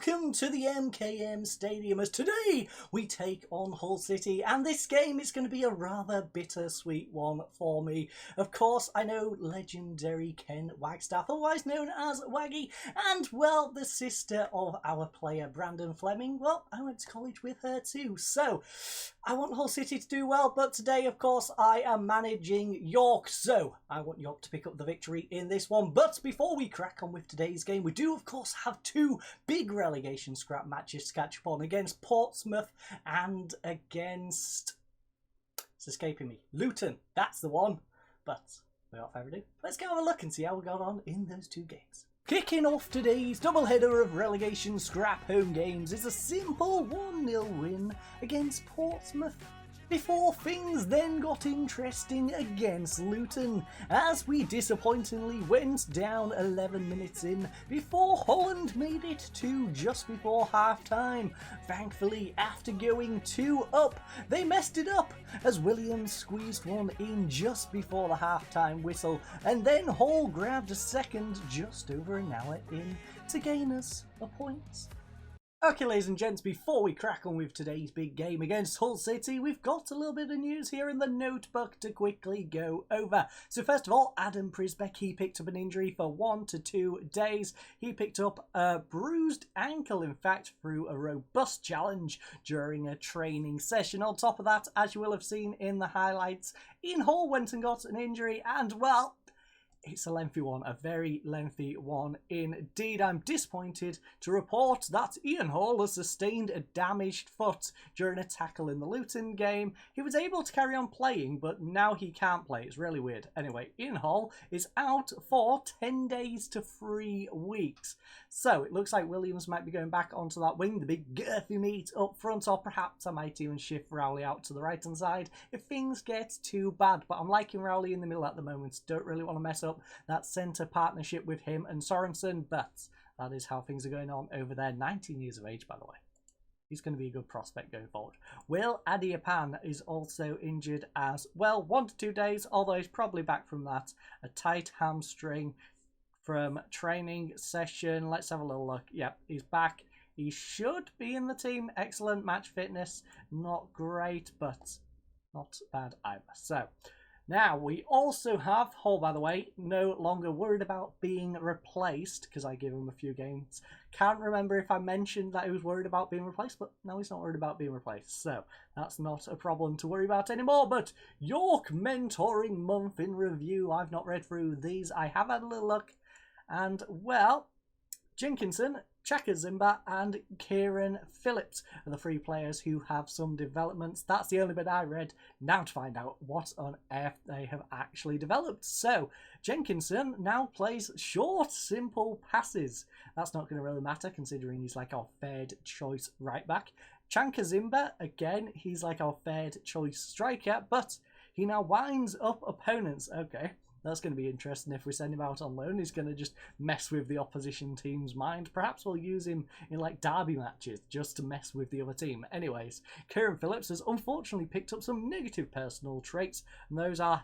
welcome to the MKM Stadium as today we take on Hull City, and this game is going to be a rather bittersweet one for me. Of course, I know legendary Ken Wagstaff, otherwise known as Waggy, and well, the sister of our player Brandon Fleming. Well, I went to college with her too, so I want Hull City to do well, but today, of course, I am managing York, so I want York to pick up the victory in this one. But before we crack on with today's game, we do, of course, have two big relegation scrap matches to catch up on against Portsmouth and against, it's escaping me, Luton. That's the one. But without further ado, let's go have a look and see how we got on in those two games. Kicking off today's doubleheader of relegation scrap home games is a simple 1-0 win against Portsmouth, before things then got interesting against Luton, as we disappointingly went down 11 minutes in before Holland made it to just before half-time. Thankfully, after going 2 up, they messed it up as Williams squeezed one in just before the half-time whistle, and then Hull grabbed a second just over an hour in to gain us a point. Okay, ladies and gents, before we crack on with today's big game against Hull City, we've got a little bit of news here in the notebook to quickly go over. So first of all, Adam Prisbeck, he picked up an injury for 1 to 2 days. He picked up a bruised ankle, in fact, through a robust challenge during a training session. On top of that, as you will have seen in the highlights, Ian Hall went and got an injury, and well, it's a lengthy one, a very lengthy one indeed. I'm disappointed to report that Ian Hall has sustained a damaged foot during a tackle in the Luton game. He was able to carry on playing, but now he can't play. It's really weird. Anyway, Ian Hall is out for 10 days to 3 weeks. So it looks like Williams might be going back onto that wing, the big girthy meat up front, or perhaps I might even shift Rowley out to the right-hand side if things get too bad. But I'm liking Rowley in the middle at the moment. Don't really want to mess up that centre partnership with him and Sorensen, but that is how things are going on over there. 19 years of age, by the way. He's going to be a good prospect going forward. Will Adiapan is also injured as well. 1 to 2 days, although he's probably back from that. A tight hamstring from training session. Let's have a little look. Yep, he's back. He should be in the team. Excellent match fitness. Not great, but not bad either. So now, we also have Hull, by the way, no longer worried about being replaced, because I gave him a few games. Can't remember if I mentioned that he was worried about being replaced, but no, he's not worried about being replaced. So, that's not a problem to worry about anymore. But York Mentoring Month in review. I've not read through these. I have had a little look. And, well, Jenkinson, Chaka Zimba and Kieran Phillips are the 3 players who have some developments. That's the only bit I read. Now to find out what on earth they have actually developed. So, Jenkinson now plays short, simple passes. That's not going to really matter considering he's like our third choice right back. Chaka Zimba, again, he's like our third choice striker, but he now winds up opponents. Okay. That's going to be interesting. If we send him out on loan, he's going to just mess with the opposition team's mind. Perhaps we'll use him in like derby matches just to mess with the other team. Anyways, Kieran Phillips has unfortunately picked up some negative personal traits, and those are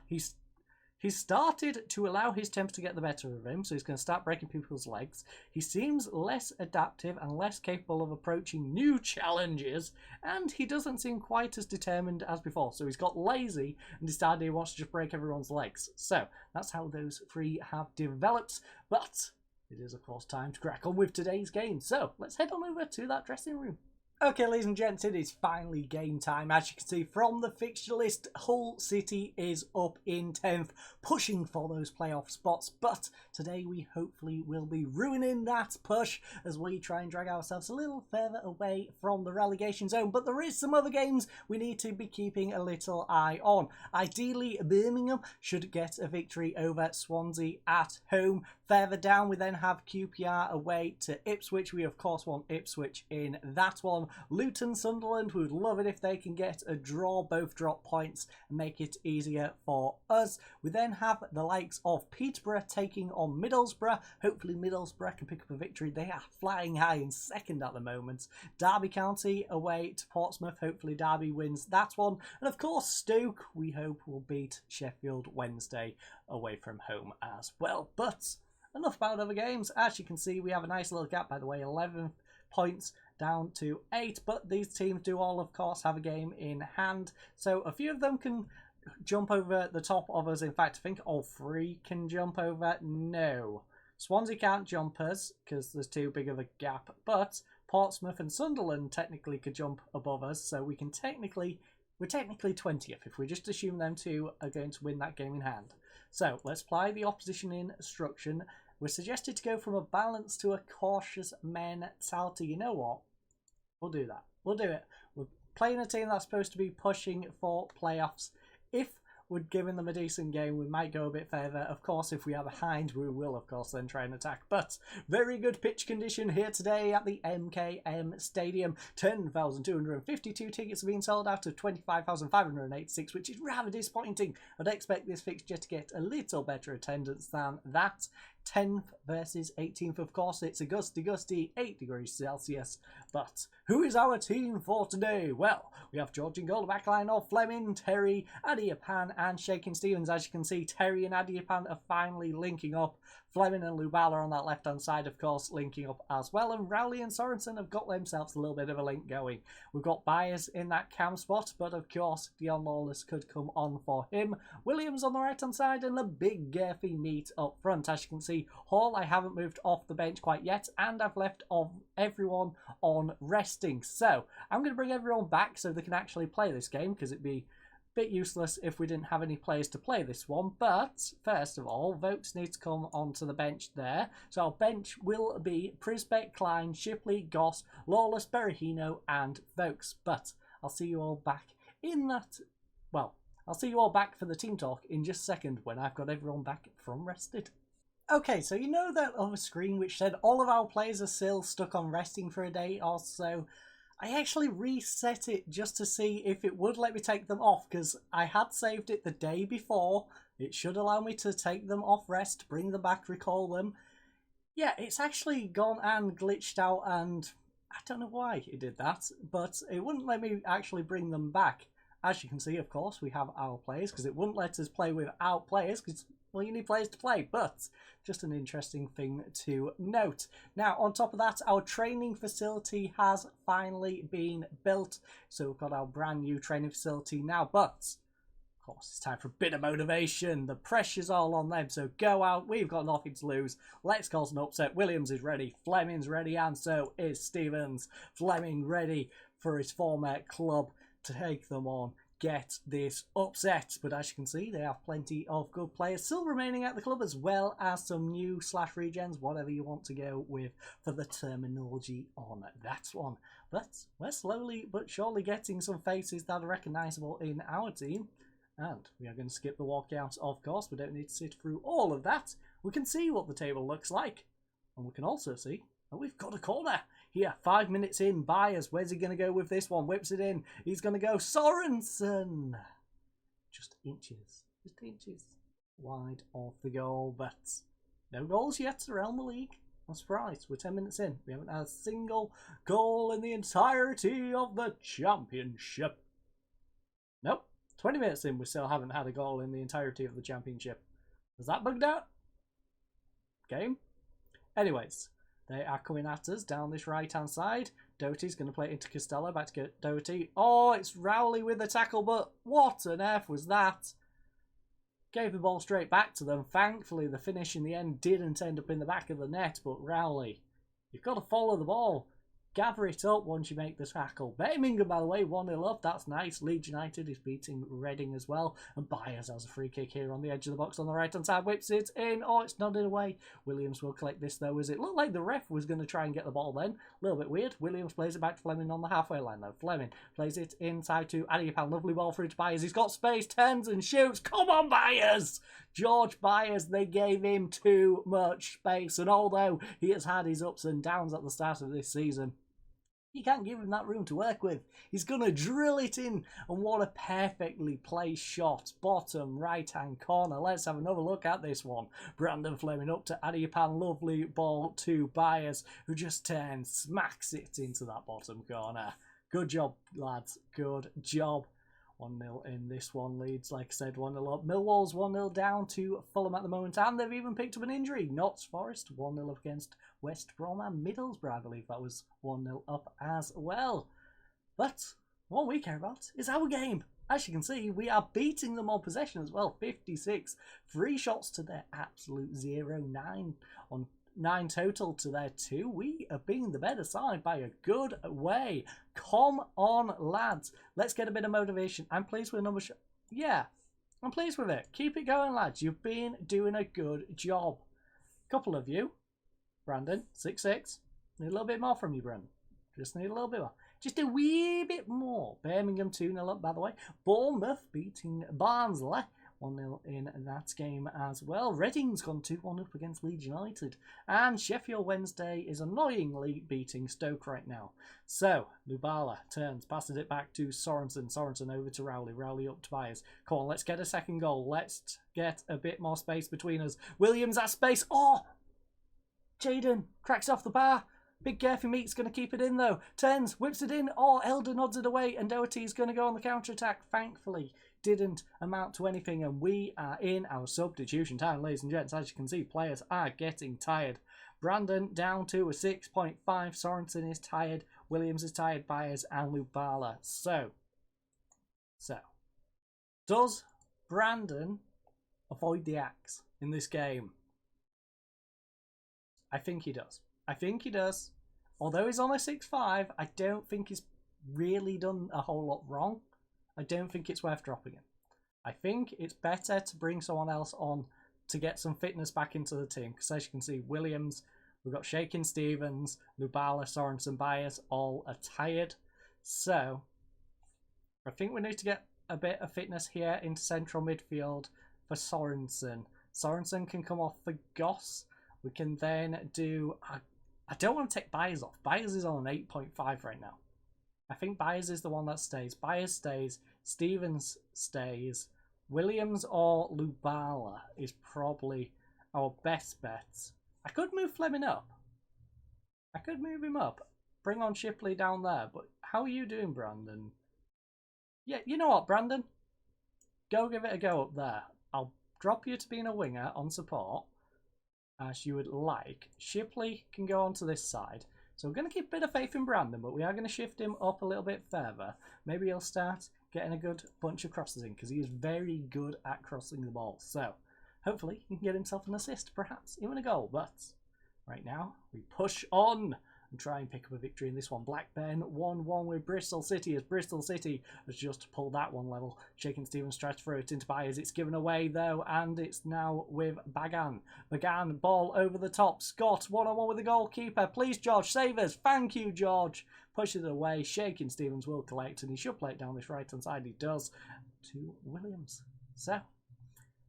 He's started to allow his temper to get the better of him, so he's going to start breaking people's legs. He seems less adaptive and less capable of approaching new challenges, and he doesn't seem quite as determined as before. So he's got lazy and decided he wants to just break everyone's legs. So that's how those 3 have developed. But it is, of course, time to crack on with today's game. So let's head on over to that dressing room. Okay, ladies and gents, it is finally game time. As you can see from the fixture list, Hull City is up in 10th, pushing for those playoff spots. But today we hopefully will be ruining that push as we try and drag ourselves a little further away from the relegation zone. But there is some other games we need to be keeping a little eye on. Ideally, Birmingham should get a victory over Swansea at home. Further down, we then have QPR away to Ipswich. We, of course, want Ipswich in that one. Luton, Sunderland, we would love it if they can get a draw, both drop points, and make it easier for us. We then have the likes of Peterborough taking on Middlesbrough. Hopefully Middlesbrough can pick up a victory. They are flying high in second at the moment. Derby County away to Portsmouth. Hopefully Derby wins that one. And of course Stoke, we hope, will beat Sheffield Wednesday away from home as well. But enough about other games. As you can see, we have a nice little gap, by the way, 11th points down to 8. But these teams do all, of course, have a game in hand. So a few of them can jump over the top of us. In fact, I think all 3 can jump over. No. Swansea can't jump us because there's too big of a gap. But Portsmouth and Sunderland technically could jump above us. So we can we're technically 20th if we just assume them 2 are going to win that game in hand. So let's apply the opposition instruction. We're suggested to go from a balanced to a cautious mentality. You know what? We'll do that. We'll do it. We're playing a team that's supposed to be pushing for playoffs. If we're giving them a decent game, we might go a bit further. Of course, if we are behind, we will, of course, then try and attack. But very good pitch condition here today at the MKM Stadium. 10,252 tickets have been sold out of 25,586, which is rather disappointing. I'd expect this fixture to get a little better attendance than that. 10th versus 18th, of course. It's a gusty 8 degrees Celsius. But who is our team for today? Well, we have George in goal, the backline of Fleming, Terry, Adiapan and Shakin Stevens. As you can see, Terry and Adiapan are finally linking up. Fleming and Lubala on that left-hand side, of course, linking up as well. And Rowley and Sorensen have got themselves a little bit of a link going. We've got Byers in that cam spot, but of course, Dion Lawless could come on for him. Williams on the right-hand side and a big girthy meat up front. As you can see, Hall, I haven't moved off the bench quite yet, and I've left everyone on resting. So I'm going to bring everyone back so they can actually play this game, because it'd be bit useless if we didn't have any players to play this one. But first of all, Vokes needs to come onto the bench there. So our bench will be Prisbeck, Klein, Shipley, Goss, Lawless, Berahino and Vokes. But I'll see you all back in that. Well, I'll see you all back for the team talk in just a second when I've got everyone back from rested. Okay, so you know that other screen which said all of our players are still stuck on resting for a day or so? I actually reset it just to see if it would let me take them off, because I had saved it the day before. It should allow me to take them off rest, bring them back, recall them. Yeah, it's actually gone and glitched out, and I don't know why it did that, but it wouldn't let me actually bring them back. As you can see, of course, we have our players, because it wouldn't let us play without players, because, well, you need players to play, but just an interesting thing to note. Now, on top of that, our training facility has finally been built, so we've got our brand new training facility now, but of course, it's time for a bit of motivation. The pressure's all on them, so go out. We've got nothing to lose. Let's cause an upset. Williams is ready, Fleming's ready, and so is Stevens. Fleming ready for his former club to take them on, get this upset. But as you can see, they have plenty of good players still remaining at the club, as well as some new / regens, whatever you want to go with for the terminology on that one. But we're slowly but surely getting some faces that are recognisable in our team, and we are going to skip the walkout, of course. We don't need to sit through all of that. We can see what the table looks like, and we can also see that we've got a corner. Here, 5 minutes in, Byers, where's he going to go with this one? Whips it in. He's going to go Sorensen. Just inches wide of the goal, but no goals yet around the league. I'm surprised. We're 10 minutes in. We haven't had a single goal in the entirety of the championship. Nope. 20 minutes in, we still haven't had a goal in the entirety of the championship. Was that bugged out? Game? Anyways, they are coming at us down this right-hand side. Doty's going to play it into Costello. Back to get Doty. Oh, it's Rowley with the tackle, but what on earth was that? Gave the ball straight back to them. Thankfully, the finish in the end didn't end up in the back of the net, but Rowley, you've got to follow the ball. Gather it up once you make the tackle. Birmingham, by the way, 1-0 up. That's nice. Leeds United is beating Reading as well. And Byers has a free kick here on the edge of the box on the right-hand side. Whips it in. Oh, it's nodded away. Williams will collect this, though, as it looked like the ref was going to try and get the ball then. A little bit weird. Williams plays it back to Fleming on the halfway line, though. Fleming plays it inside to Adiapan. Lovely ball through to Byers. He's got space, turns and shoots. Come on, Byers! George Byers, they gave him too much space. And although he has had his ups and downs at the start of this season, you can't give him that room to work with. He's going to drill it in. And what a perfectly placed shot. Bottom right-hand corner. Let's have another look at this one. Brandon Fleming up to Adiapan. Lovely ball to Byers, who just turns, smacks it into that bottom corner. Good job, lads. Good job. 1-0 in this one. Leeds, like I said, 1-0 up. Millwall's 1-0 down to Fulham at the moment, and they've even picked up an injury. Notts Forest 1-0 up against West Brom, and Middlesbrough, I believe that was 1-0 up as well. But what we care about is our game. As you can see, we are beating them on possession as well. 56. 3 shots to their absolute 0. 9 total to their 2. We are being the better side by a good way. Come on, lads. Let's get a bit of motivation. I'm pleased with the number. Yeah, I'm pleased with it. Keep it going, lads. You've been doing a good job. Couple of you. Brandon, 6-6. Need a little bit more from you, Brandon. Just need a little bit more. Just a wee bit more. Birmingham 2-0 up, by the way. Bournemouth beating Barnsley 1-0 in that game as well. Reading's gone 2-1 up against Leeds United. And Sheffield Wednesday is annoyingly beating Stoke right now. So, Lubala turns, passes it back to Sorensen. Sorensen over to Rowley. Rowley up to Byers. Come on, let's get a second goal. Let's get a bit more space between us. Williams has space. Oh! Jaden cracks off the bar. Big Garfy Meat's going to keep it in though. Turns, whips it in. Oh, Elder nods it away. And Doherty's going to go on the counter-attack. Thankfully, didn't amount to anything. And we are in our substitution time, ladies and gents. As you can see, players are getting tired. Brandon down to a 6.5. Sorensen is tired. Williams is tired. Byers and Lubala. So, does Brandon avoid the axe in this game? I think he does. I think he does. Although he's on a 6.5, I don't think he's really done a whole lot wrong. I don't think it's worth dropping him. I think it's better to bring someone else on to get some fitness back into the team. Because as you can see, Williams, we've got Shakin Stevens, Lubala, Sorensen, Byers, all are tired. So, I think we need to get a bit of fitness here into central midfield for Sorensen. Sorensen can come off for Goss. We can then do... I don't want to take Byers off. Byers is on an 8.5 right now. I think Byers is the one that stays. Byers stays. Stevens stays. Williams or Lubala is probably our best bets. I could move Fleming up. I could move him up. Bring on Shipley down there. But how are you doing, Brandon? Yeah, you know what, Brandon? Go give it a go up there. I'll drop you to being a winger on support, as you would like. Shipley can go onto this side. So we're going to keep a bit of faith in Brandon, but we are going to shift him up a little bit further. Maybe he'll start getting a good bunch of crosses in, because he is very good at crossing the ball. So hopefully he can get himself an assist, perhaps even a goal. But right now we push on and try and pick up a victory in this one. Blackburn 1-1 with Bristol City, as Bristol City has just pulled that one level. Shakin Stevens tries to throw it into Byers. It's given away though, and it's now with Bagan. Bagan, ball over the top. Scott, 1-on-1 with the goalkeeper. Please, George, save us. Thank you, George. Pushes it away. Shakin Stevens will collect, and he should play it down this right-hand side. He does to Williams. So,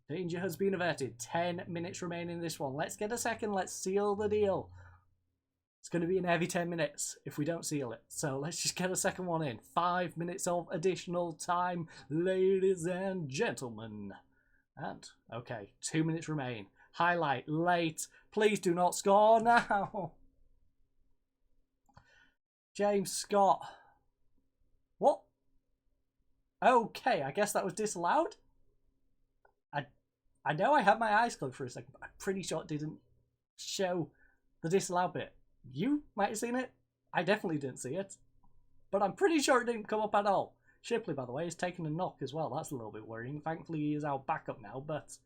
danger has been averted. 10 minutes remaining in this one. Let's get a second. Let's seal the deal. It's going to be an heavy 10 minutes if we don't seal it. So let's just get a second one in. 5 minutes of additional time, ladies and gentlemen. And, okay, 2 minutes remain. Highlight, late. Please do not score now. James Scott. What? Okay, I guess that was disallowed. I know I had my eyes closed for a second, but I'm pretty sure it didn't show the disallowed bit. You might have seen it. I definitely didn't see it. But I'm pretty sure it didn't come up at all. Shipley, by the way, is taking a knock as well. That's a little bit worrying. Thankfully, he is our backup now, but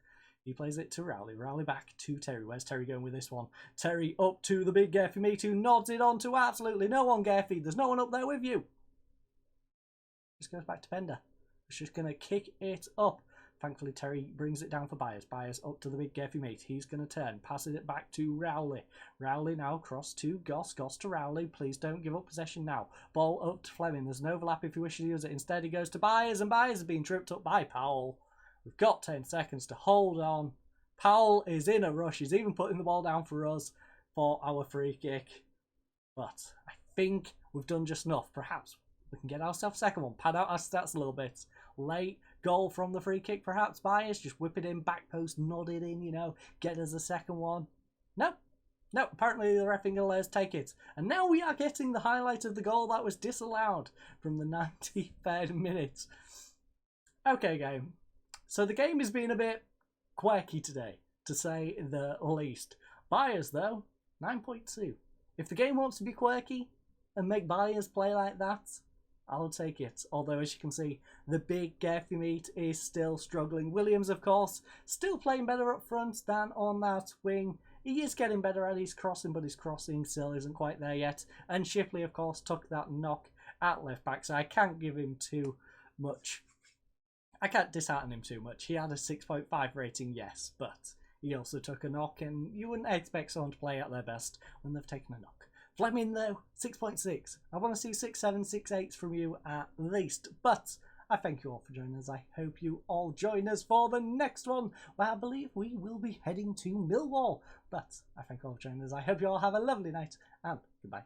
he plays it to Rowley. Rowley back to Terry. Where's Terry going with this one? Terry up to the big Garfy Meat, who nods it on to absolutely no one, Garfy. There's no one up there with you. Just goes back to Pender. It's just going to kick it up. Thankfully, Terry brings it down for Byers. Byers up to the big Garfy Meat. He's going to turn. Passes it back to Rowley. Rowley now across to Goss. Goss to Rowley. Please don't give up possession now. Ball up to Fleming. There's an overlap if he wishes to use it. Instead, he goes to Byers, and Byers is being tripped up by Powell. We've got 10 seconds to hold on. Powell is in a rush. He's even putting the ball down for us for our free kick. But I think we've done just enough. Perhaps we can get ourselves a second one. Pad out our stats a little bit. Late goal from the free kick, perhaps. Byers, just whip it in, back post, nod it in, you know, get us a second one. No, apparently the reffing will let us take it. And now we are getting the highlight of the goal that was disallowed from the 93rd minute. Okay, game. So the game has been a bit quirky today, to say the least. Buyers, though, 9.2. If the game wants to be quirky and make buyers play like that, I'll take it. Although, as you can see, the big Garfy meat is still struggling. Williams, of course, still playing better up front than on that wing. He is getting better at his crossing, but his crossing still isn't quite there yet. And Shipley, of course, took that knock at left back, so I can't give him too much. I can't dishearten him too much. He had a 6.5 rating, yes, but he also took a knock, and you wouldn't expect someone to play at their best when they've taken a knock. Fleming, though, 6.6. I want to see 6, 7, 6, 8 from you at least. But I thank you all for joining us. I hope you all join us for the next one, where I believe we will be heading to Millwall. But I thank you all for joining us. I hope you all have a lovely night, and goodbye.